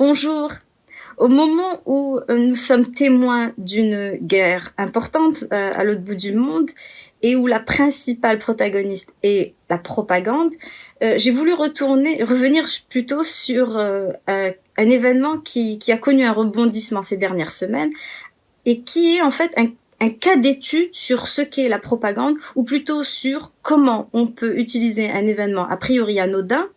Bonjour. Au moment où nous sommes témoins d'une guerre importante à l'autre bout du monde et où la principale protagoniste est la propagande, j'ai voulu revenir plutôt sur un événement qui a connu un rebondissement ces dernières semaines et qui est en fait un cas d'étude sur ce qu'est la propagande, ou plutôt sur comment on peut utiliser un événement a priori anodin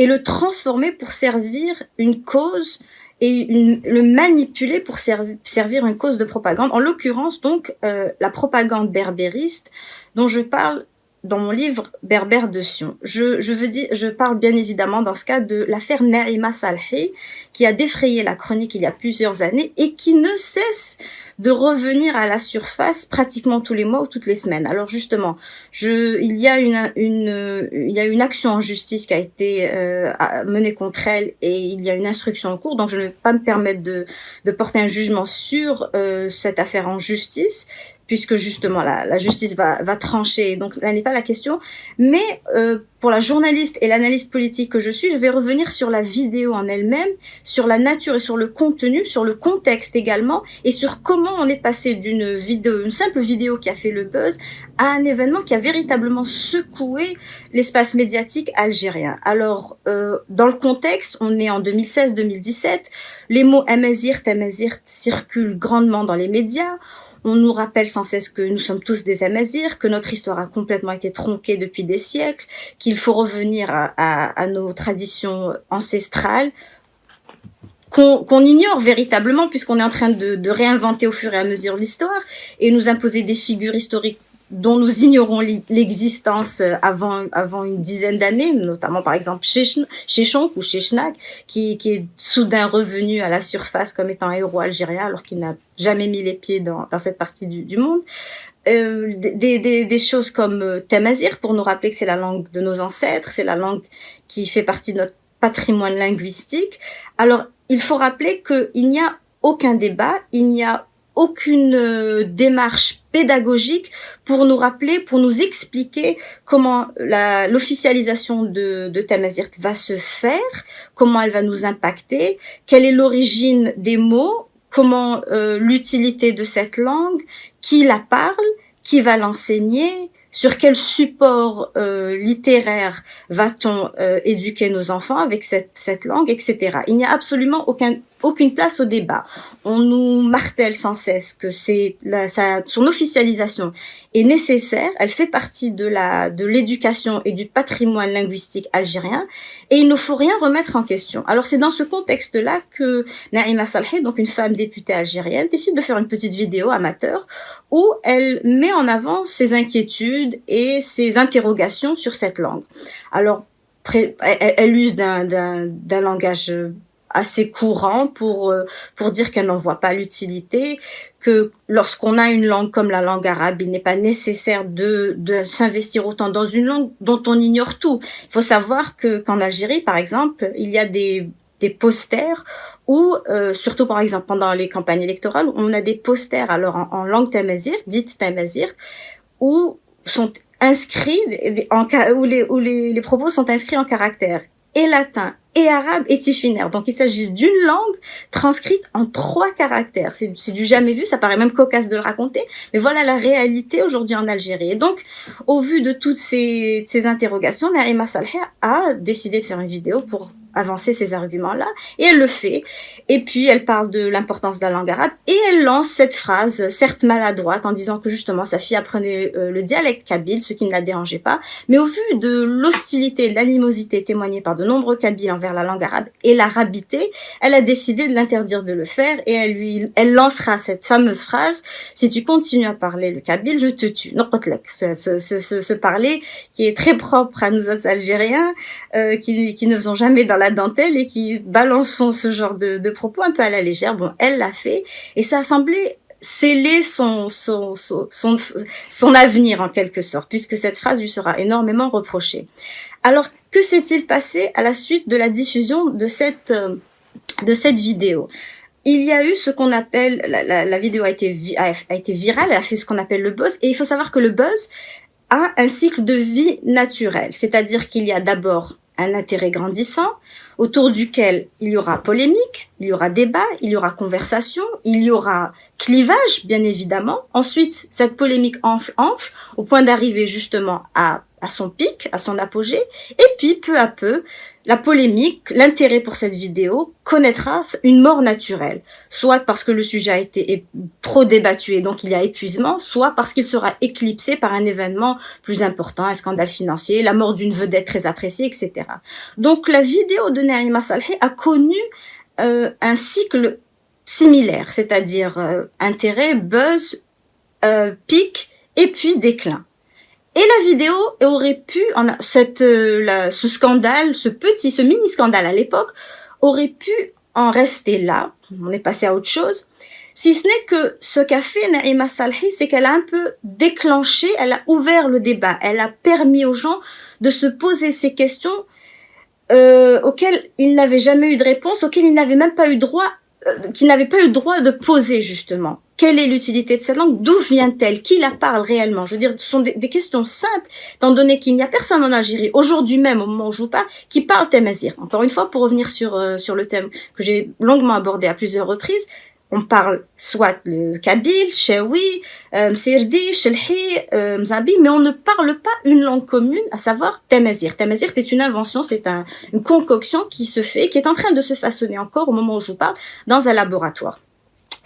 et le transformer pour servir une cause et le manipuler pour servir une cause de propagande. En l'occurrence, donc, la propagande berbériste dont je parle dans mon livre Berbère de Sion. Je parle bien évidemment dans ce cas de l'affaire Naïma Salhi, qui a défrayé la chronique il y a plusieurs années et qui ne cesse de revenir à la surface pratiquement tous les mois ou toutes les semaines. Alors justement, il y a une action en justice qui a été menée contre elle et il y a une instruction en cours, donc je ne vais pas me permettre de porter un jugement sur cette affaire en justice, puisque justement la justice va trancher, donc là n'est pas la question. Mais pour la journaliste et l'analyste politique que je suis, je vais revenir sur la vidéo en elle-même, sur la nature et sur le contenu, sur le contexte également, et sur comment on est passé d'une simple vidéo qui a fait le buzz, à un événement qui a véritablement secoué l'espace médiatique algérien. Alors, dans le contexte, on est en 2016-2017, les mots Amazirt circulent grandement dans les médias. On nous rappelle sans cesse que nous sommes tous des Amazirs, que notre histoire a complètement été tronquée depuis des siècles, qu'il faut revenir à nos traditions ancestrales, qu'on ignore véritablement puisqu'on est en train de réinventer au fur et à mesure l'histoire et nous imposer des figures historiques dont nous ignorons l'existence avant une dizaine d'années, notamment par exemple Chechonk ou Chechnak, qui est soudain revenu à la surface comme étant un héros algérien alors qu'il n'a jamais mis les pieds dans cette partie du monde. Des choses comme Tamazir pour nous rappeler que c'est la langue de nos ancêtres, c'est la langue qui fait partie de notre patrimoine linguistique. Alors, il faut rappeler qu'il n'y a aucun débat, il n'y a aucune démarche pédagogique pour nous rappeler, pour nous expliquer comment l'officialisation de Tamazirt va se faire, comment elle va nous impacter, quelle est l'origine des mots, comment l'utilité de cette langue, qui la parle, qui va l'enseigner, sur quel support littéraire va-t-on éduquer nos enfants avec cette langue, etc. Il n'y a absolument aucune place au débat. On nous martèle sans cesse que son officialisation est nécessaire, elle fait partie de l'éducation et du patrimoine linguistique algérien, et il ne faut rien remettre en question. Alors c'est dans ce contexte-là que Naïma Salhi, donc une femme députée algérienne, décide de faire une petite vidéo amateur où elle met en avant ses inquiétudes et ses interrogations sur cette langue. Alors, elle use d'un langage assez courant pour dire qu'elle n'en voit pas l'utilité, que lorsqu'on a une langue comme la langue arabe, il n'est pas nécessaire de s'investir autant dans une langue dont on ignore tout. Il faut savoir qu'en Algérie, par exemple, il y a des posters où, surtout par exemple pendant les campagnes électorales, on a des posters alors en langue tamazirt, dite tamazirt, où sont inscrits où les propos sont inscrits en caractères et latin et arabe et tifinagh. Donc il s'agit d'une langue transcrite en 3 caractères. C'est du jamais vu, ça paraît même cocasse de le raconter, mais voilà la réalité aujourd'hui en Algérie. Et donc, au vu de toutes ces interrogations, Naïma Salhi a décidé de faire une vidéo pour avancer ces arguments-là, et elle le fait. Et puis, elle parle de l'importance de la langue arabe, et elle lance cette phrase, certes maladroite, en disant que justement, sa fille apprenait le dialecte kabyle, ce qui ne la dérangeait pas, mais au vu de l'hostilité et de l'animosité témoignée par de nombreux kabyles envers la langue arabe et l'arabité, elle a décidé de l'interdire de le faire, et elle lancera cette fameuse phrase: si tu continues à parler le kabyle, je te tue. Ce parler qui est très propre à nous autres Algériens, qui ne faisons jamais dans la dentelle et qui balançons ce genre de propos un peu à la légère. Bon, elle l'a fait et ça a semblé sceller son avenir en quelque sorte, puisque cette phrase lui sera énormément reprochée. Alors, que s'est-il passé à la suite de la diffusion de cette vidéo? Il y a eu ce qu'on appelle, la vidéo a été virale, elle a fait ce qu'on appelle le buzz, et il faut savoir que le buzz a un cycle de vie naturel, c'est-à-dire qu'il y a d'abord un intérêt grandissant, autour duquel il y aura polémique, il y aura débat, il y aura conversation, il y aura clivage, bien évidemment. Ensuite, cette polémique enfle, au point d'arriver justement à son pic, à son apogée. Et puis, peu à peu, la polémique, l'intérêt pour cette vidéo connaîtra une mort naturelle. Soit parce que le sujet a été trop débattu et donc il y a épuisement, soit parce qu'il sera éclipsé par un événement plus important, un scandale financier, la mort d'une vedette très appréciée, etc. Donc la vidéo de Naïma Salhi a connu un cycle similaire, c'est-à-dire intérêt, buzz, pic et puis déclin. Et la vidéo aurait pu, ce scandale, ce mini-scandale à l'époque, aurait pu en rester là. On est passé à autre chose. Si ce n'est que ce qu'a fait Naïma Salhi, c'est qu'elle a un peu déclenché, elle a ouvert le débat. Elle a permis aux gens de se poser ces questions auxquelles ils n'avaient jamais eu de réponse, auxquelles ils n'avaient même pas eu droit, qu'ils n'avaient pas eu le droit de poser, justement. Quelle est l'utilité de cette langue? D'où vient-elle? Qui la parle réellement? Je veux dire, ce sont des questions simples, étant donné qu'il n'y a personne en Algérie, aujourd'hui même, au moment où je vous parle, qui parle Tamazight. Encore une fois, pour revenir sur le thème que j'ai longuement abordé à plusieurs reprises, on parle soit le kabyle, chewi, msirdi, chelhi, mzabi, mais on ne parle pas une langue commune, à savoir Tamazight. Tamazight est une invention, c'est une concoction qui se fait, qui est en train de se façonner encore au moment où je vous parle, dans un laboratoire.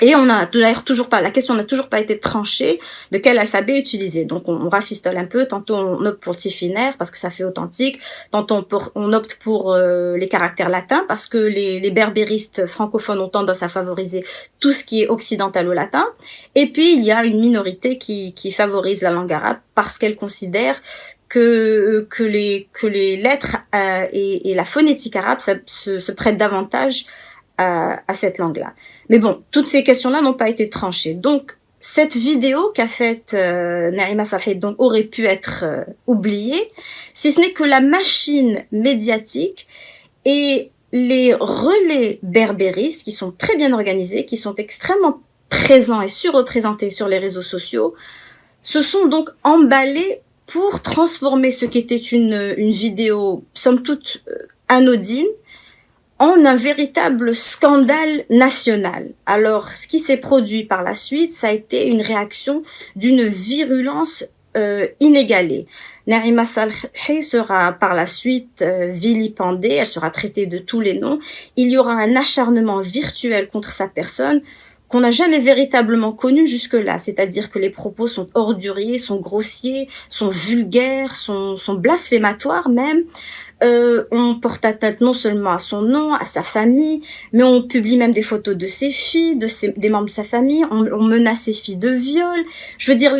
Et on a d'ailleurs toujours pas, la question n'a toujours pas été tranchée de quel alphabet utiliser. Donc on rafistole un peu, tantôt on opte pour le tifinaire parce que ça fait authentique, tantôt on opte pour les caractères latins parce que les berbéristes francophones ont tendance à favoriser tout ce qui est occidentalo-latin. Et puis il y a une minorité qui favorise la langue arabe parce qu'elle considère que les lettres et la phonétique arabe se prêtent davantage à cette langue-là. Mais bon, toutes ces questions-là n'ont pas été tranchées. Donc, cette vidéo qu'a faite Naïma Salhi donc aurait pu être oubliée, si ce n'est que la machine médiatique et les relais berbéristes qui sont très bien organisés, qui sont extrêmement présents et surreprésentés sur les réseaux sociaux, se sont donc emballés pour transformer ce qui était une vidéo, somme toute, anodine, en un véritable scandale national. Alors, ce qui s'est produit par la suite, ça a été une réaction d'une virulence inégalée. Naïma Salhi sera par la suite vilipendée, elle sera traitée de tous les noms. Il y aura un acharnement virtuel contre sa personne qu'on n'a jamais véritablement connu jusque-là. C'est-à-dire que les propos sont orduriers, sont grossiers, sont vulgaires, sont blasphématoires même. On porte atteinte non seulement à son nom, à sa famille, mais on publie même des photos de ses filles, des membres de sa famille, on menace ses filles de viol. Je veux dire,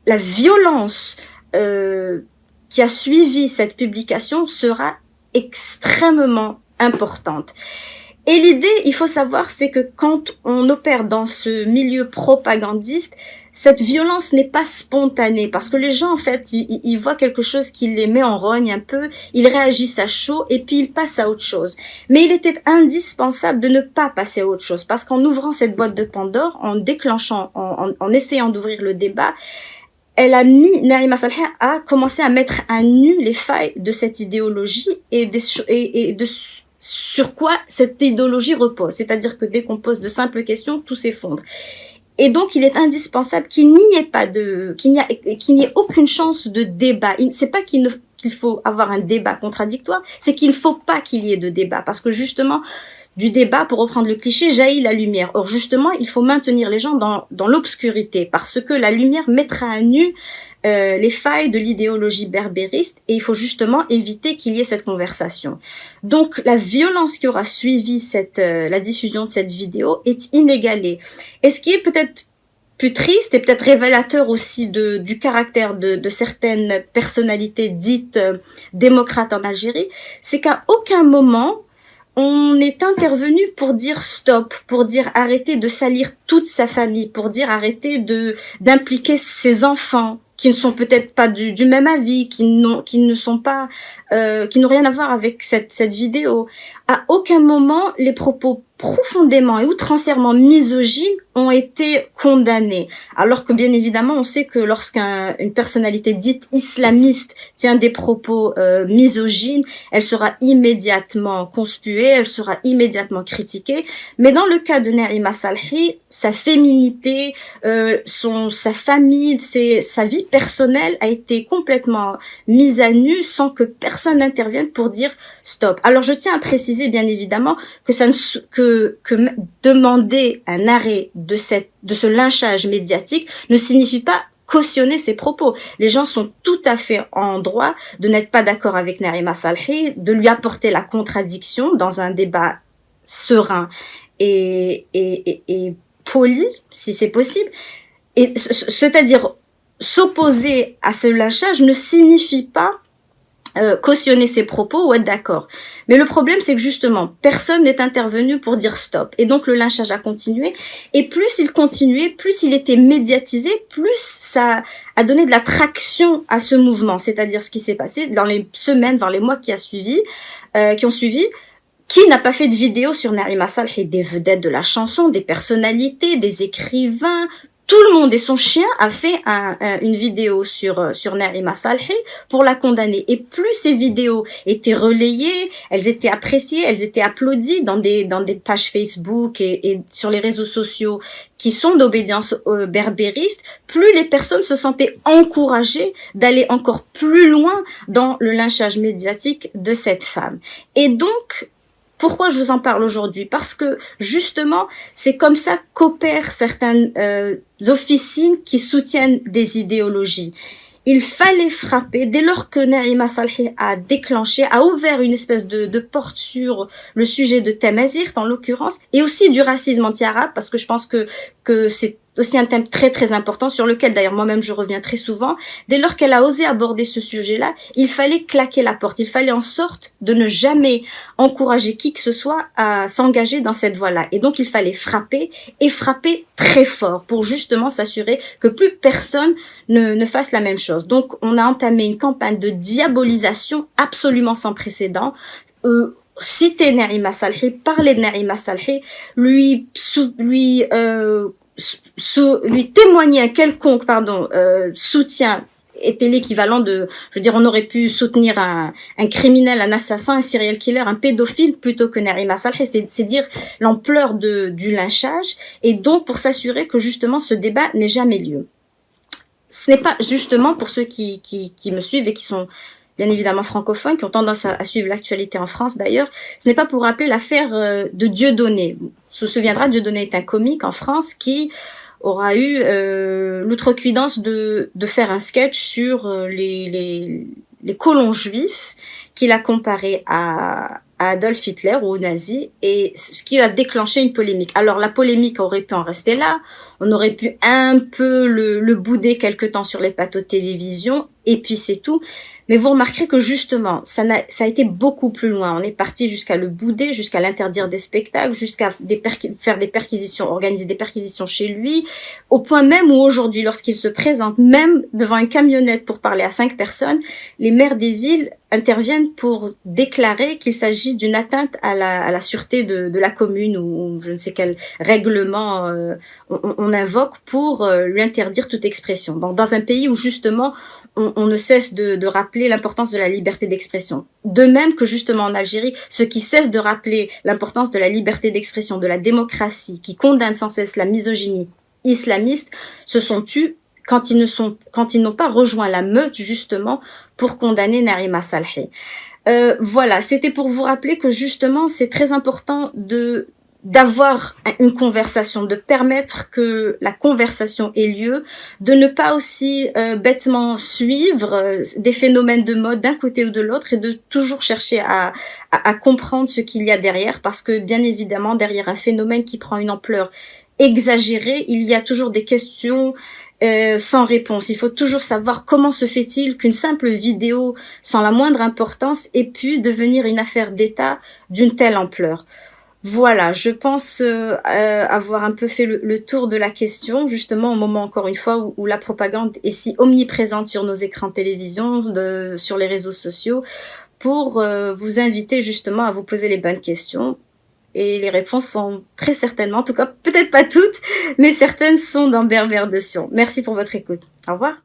la violence qui a suivi cette publication sera extrêmement importante. Et l'idée, il faut savoir, c'est que quand on opère dans ce milieu propagandiste, cette violence n'est pas spontanée parce que les gens, en fait, ils voient quelque chose qui les met en rogne un peu, ils réagissent à chaud et puis ils passent à autre chose. Mais il était indispensable de ne pas passer à autre chose parce qu'en ouvrant cette boîte de Pandore, en déclenchant, en essayant d'ouvrir le débat, Naïma Salhi a commencé à mettre à nu les failles de cette idéologie et de sur quoi cette idéologie repose. C'est-à-dire que dès qu'on pose de simples questions, tout s'effondre. Et donc, il est indispensable qu'il n'y ait aucune chance de débat. C'est pas qu'il faut avoir un débat contradictoire, c'est qu'il ne faut pas qu'il y ait de débat. Parce que justement, du débat, pour reprendre le cliché, jaillit la lumière. Or, justement, il faut maintenir les gens dans l'obscurité parce que la lumière mettra à nu les failles de l'idéologie berbériste et il faut justement éviter qu'il y ait cette conversation. Donc, la violence qui aura suivi la diffusion de cette vidéo est inégalée. Et ce qui est peut-être plus triste et peut-être révélateur aussi du caractère de certaines personnalités dites démocrates en Algérie, c'est qu'à aucun moment, on est intervenu pour dire stop, pour dire arrêter de salir toute sa famille, pour dire arrêter d'impliquer ses enfants qui ne sont peut-être pas du même avis, qui n'ont rien à voir avec cette vidéo. À aucun moment les propos profondément et outrancièrement misogynes ont été condamnés. Alors que bien évidemment, on sait que lorsqu'une personnalité dite islamiste tient des propos misogynes, elle sera immédiatement conspuée, elle sera immédiatement critiquée. Mais dans le cas de Naïma Salhi, sa féminité, sa famille, sa vie personnelle a été complètement mise à nu sans que personne n'intervienne pour dire stop. Alors je tiens à préciser bien évidemment que demander un arrêt de ce lynchage médiatique ne signifie pas cautionner ses propos. Les gens sont tout à fait en droit de n'être pas d'accord avec Naïma Salhi, de lui apporter la contradiction dans un débat serein et poli, si c'est possible. Et c'est-à-dire s'opposer à ce lynchage ne signifie pas cautionner ses propos ou être d'accord. Mais le problème, c'est que justement, personne n'est intervenu pour dire stop. Et donc, le lynchage a continué. Et plus il continuait, plus il était médiatisé, plus ça a donné de la traction à ce mouvement. C'est-à-dire ce qui s'est passé dans les semaines, dans les mois qui ont suivi. Qui n'a pas fait de vidéo sur Naïma Salhi? Des vedettes de la chanson, des personnalités, des écrivains. Tout le monde et son chien a fait une vidéo sur Naïma Salhi pour la condamner. Et plus ces vidéos étaient relayées, elles étaient appréciées, elles étaient applaudies dans des pages Facebook et sur les réseaux sociaux qui sont d'obédience berbériste, plus les personnes se sentaient encouragées d'aller encore plus loin dans le lynchage médiatique de cette femme. Et donc, pourquoi je vous en parle aujourd'hui? Parce que justement, c'est comme ça qu'opèrent certaines officines qui soutiennent des idéologies. Il fallait frapper, dès lors que Naïma Salhi a déclenché, a ouvert une espèce de porte sur le sujet de Tamazight en l'occurrence, et aussi du racisme anti-arabe, parce que je pense que c'est aussi un thème très très important sur lequel d'ailleurs moi-même je reviens très souvent. Dès lors qu'elle a osé aborder ce sujet-là, il fallait claquer la porte, il fallait en sorte de ne jamais encourager qui que ce soit à s'engager dans cette voie-là. Et donc il fallait frapper et frapper très fort pour justement s'assurer que plus personne ne fasse la même chose. Donc on a entamé une campagne de diabolisation absolument sans précédent. Citer Naïma Salhi, parler de Naïma Salhi, lui témoigner un quelconque soutien était l'équivalent de, je veux dire, on aurait pu soutenir un criminel, un assassin, un serial killer, un pédophile plutôt que Naïma Salhi. C'est dire l'ampleur du lynchage, et donc pour s'assurer que justement ce débat n'ait jamais lieu. Ce n'est pas justement pour ceux qui me suivent et qui sont bien évidemment francophones, qui ont tendance à suivre l'actualité en France d'ailleurs, ce n'est pas pour rappeler l'affaire de Dieudonné. On se souviendra, Dieudonné est un comique en France qui aura eu l'outrecuidance de faire un sketch sur les colons juifs qu'il a comparé à Adolf Hitler ou aux nazis, et ce qui a déclenché une polémique. Alors la polémique aurait pu en rester là, on aurait pu un peu le bouder quelque temps sur les plateaux de télévision, et puis c'est tout. Mais vous remarquerez que justement, ça a été beaucoup plus loin. On est parti jusqu'à le bouder, jusqu'à l'interdire des spectacles, jusqu'à faire des perquisitions, organiser des perquisitions chez lui, au point même où aujourd'hui, lorsqu'il se présente même devant une camionnette pour parler à 5 personnes, les maires des villes interviennent pour déclarer qu'il s'agit d'une atteinte à la sûreté de la commune, ou je ne sais quel règlement on invoque pour lui interdire toute expression. Donc, dans un pays où justement on ne cesse de rappeler l'importance de la liberté d'expression. De même que justement en Algérie, ceux qui cessent de rappeler l'importance de la liberté d'expression, de la démocratie, qui condamnent sans cesse la misogynie islamiste, se sont tus quand ils n'ont pas rejoint la meute justement pour condamner Naïma Salhi. Voilà, c'était pour vous rappeler que justement c'est très important d'avoir une conversation, de permettre que la conversation ait lieu, de ne pas aussi bêtement suivre des phénomènes de mode d'un côté ou de l'autre, et de toujours chercher à comprendre ce qu'il y a derrière, parce que bien évidemment derrière un phénomène qui prend une ampleur exagérée, il y a toujours des questions sans réponse. Il faut toujours savoir comment se fait-il qu'une simple vidéo sans la moindre importance ait pu devenir une affaire d'État d'une telle ampleur. Voilà, je pense avoir un peu fait le tour de la question, justement au moment encore une fois où la propagande est si omniprésente sur nos écrans de télévision, sur les réseaux sociaux, pour vous inviter justement à vous poser les bonnes questions. Et les réponses sont très certainement, en tout cas peut-être pas toutes, mais certaines sont dans Berbère de Sion. Merci pour votre écoute. Au revoir.